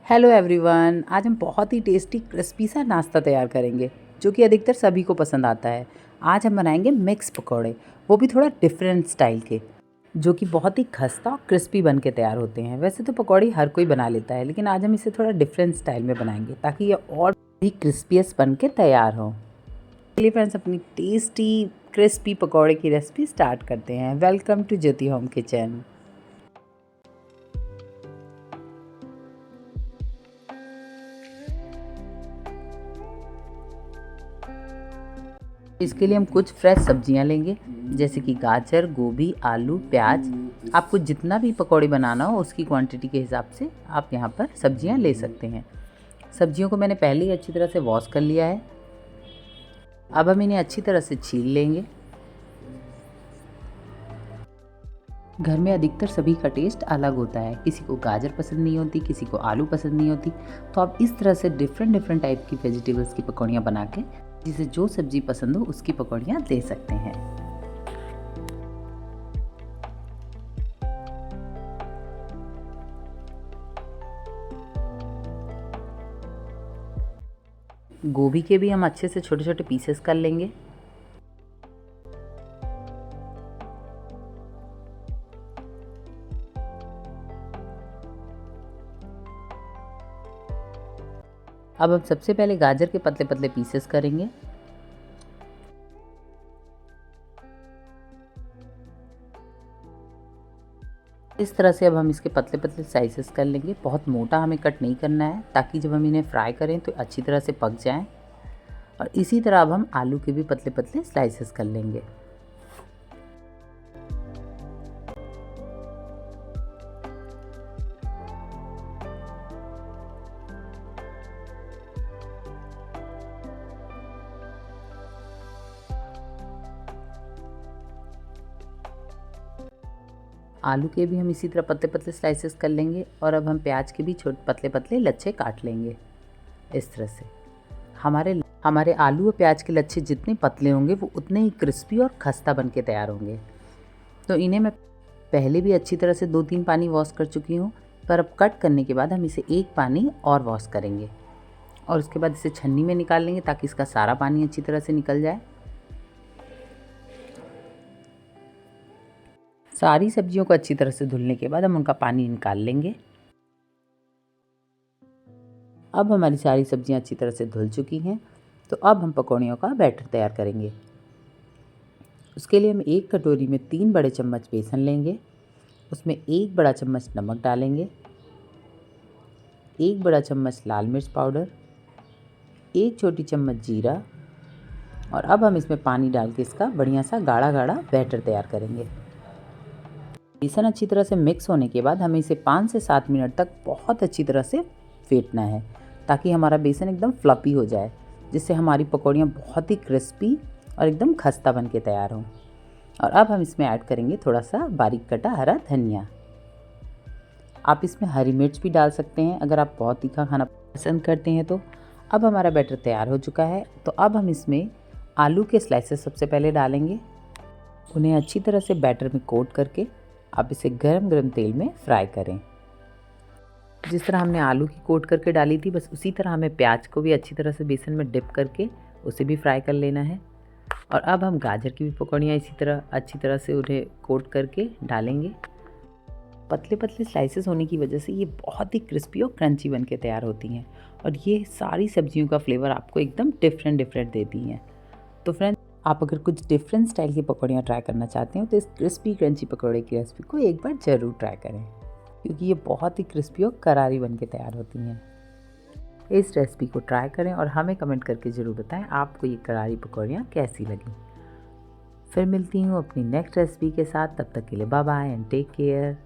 Hello everyone, आज हम बहुत ही टेस्टी क्रिस्पी सा नाश्ता तैयार करेंगे जो कि अधिकतर सभी को पसंद आता है। आज हम बनाएंगे मिक्स पकौड़े, वो भी थोड़ा डिफरेंट स्टाइल के, जो कि बहुत ही खस्ता और क्रिस्पी बन के तैयार होते हैं। वैसे तो पकौड़े हर कोई बना लेता है, लेकिन आज हम इसे थोड़ा डिफरेंट स्टाइल में बनाएंगे ताकि ये और भी क्रिस्पीएस्ट बन के तैयार हो। चलिए फ्रेंड्स, अपनी टेस्टी क्रिस्पी पकौड़े की रेसिपी स्टार्ट करते हैं। Welcome to Jyoti home kitchen. इसके लिए हम कुछ फ्रेश सब्जियां लेंगे, जैसे कि गाजर, गोभी, आलू, प्याज। आपको जितना भी पकौड़े बनाना हो उसकी क्वांटिटी के हिसाब से आप यहाँ पर सब्जियां ले सकते हैं। सब्जियों को मैंने पहले ही अच्छी तरह से वॉश कर लिया है। अब हम इन्हें अच्छी तरह से छील लेंगे। घर में अधिकतर सभी का टेस्ट अलग होता है, किसी को गाजर पसंद नहीं होती, किसी को आलू पसंद नहीं होती। तो आप इस तरह से डिफरेंट टाइप की वेजिटेबल्स की पकौड़ियाँ बना के जिसे जो सब्जी पसंद हो उसकी पकौड़ियाँ ले सकते हैं। गोभी के भी हम अच्छे से छोटे छोटे पीसेस कर लेंगे। अब हम सबसे पहले गाजर के पतले पतले पीसेस करेंगे। इस तरह से अब हम इसके पतले पतले स्लाइसेस कर लेंगे। बहुत मोटा हमें कट नहीं करना है, ताकि जब हम इन्हें फ्राई करें तो अच्छी तरह से पक जाएं। और इसी तरह अब हम आलू के भी पतले पतले स्लाइसेस कर लेंगे। आलू के भी हम इसी तरह पतले पतले स्लाइसेस कर लेंगे। और अब हम प्याज के भी छोटे पतले पतले लच्छे काट लेंगे। इस तरह से हमारे आलू और प्याज के लच्छे जितने पतले होंगे वो उतने ही क्रिस्पी और खस्ता बन के तैयार होंगे। तो इन्हें मैं पहले भी अच्छी तरह से 2-3 पानी वॉश कर चुकी हूँ, पर अब कट करने के बाद हम इसे 1 पानी और वॉश करेंगे। और उसके बाद इसे छन्नी में निकाल लेंगे ताकि इसका सारा पानी अच्छी तरह से निकल जाए। सारी सब्जियों को अच्छी तरह से धुलने के बाद हम उनका पानी निकाल लेंगे। अब हमारी सारी सब्जियां अच्छी तरह से धुल चुकी हैं। तो अब हम पकौड़ियों का बैटर तैयार करेंगे। उसके लिए हम 1 कटोरी में 3 बड़े चम्मच बेसन लेंगे। उसमें 1 बड़ा चम्मच नमक डालेंगे, 1 बड़ा चम्मच लाल मिर्च पाउडर, 1 छोटी चम्मच जीरा। और अब हम इसमें पानी डाल के इसका बढ़िया सा गाढ़ा गाढ़ा बैटर तैयार करेंगे। बेसन अच्छी तरह से मिक्स होने के बाद हमें इसे 5 से 7 मिनट तक बहुत अच्छी तरह से फेंटना है, ताकि हमारा बेसन एकदम फ्लफी हो जाए, जिससे हमारी पकौड़ियाँ बहुत ही क्रिस्पी और एकदम खस्ता बन के तैयार हों। और अब हम इसमें ऐड करेंगे थोड़ा सा बारीक कटा हरा धनिया। आप इसमें हरी मिर्च भी डाल सकते हैं अगर आप बहुत तीखा खाना पसंद करते हैं तो। अब हमारा बैटर तैयार हो चुका है। तो अब हम इसमें आलू के स्लाइसेस सबसे पहले डालेंगे। उन्हें अच्छी तरह से बैटर में कोट करके आप इसे गरम गरम तेल में फ्राई करें। जिस तरह हमने आलू की कोट करके डाली थी, बस उसी तरह हमें प्याज को भी अच्छी तरह से बेसन में डिप करके उसे भी फ्राई कर लेना है। और अब हम गाजर की भी पकौड़ियाँ इसी तरह अच्छी तरह से उन्हें कोट करके डालेंगे। पतले पतले स्लाइसेस होने की वजह से ये बहुत ही क्रिस्पी और क्रंची बन के तैयार होती हैं। और ये सारी सब्जियों का फ्लेवर आपको एकदम डिफरेंट देती हैं। तो फ्रेंड्स, आप अगर कुछ डिफरेंट स्टाइल की पकौड़ियाँ ट्राई करना चाहते हो तो इस क्रिस्पी क्रंची पकौड़े की रेसिपी को एक बार ज़रूर ट्राई करें, क्योंकि ये बहुत ही क्रिस्पी और करारी बन के तैयार होती हैं। इस रेसिपी को ट्राई करें और हमें कमेंट करके ज़रूर बताएं आपको ये करारी पकौड़ियाँ कैसी लगी। फिर मिलती हूँ अपनी नेक्स्ट रेसिपी के साथ। तब तक के लिए bye bye and take care.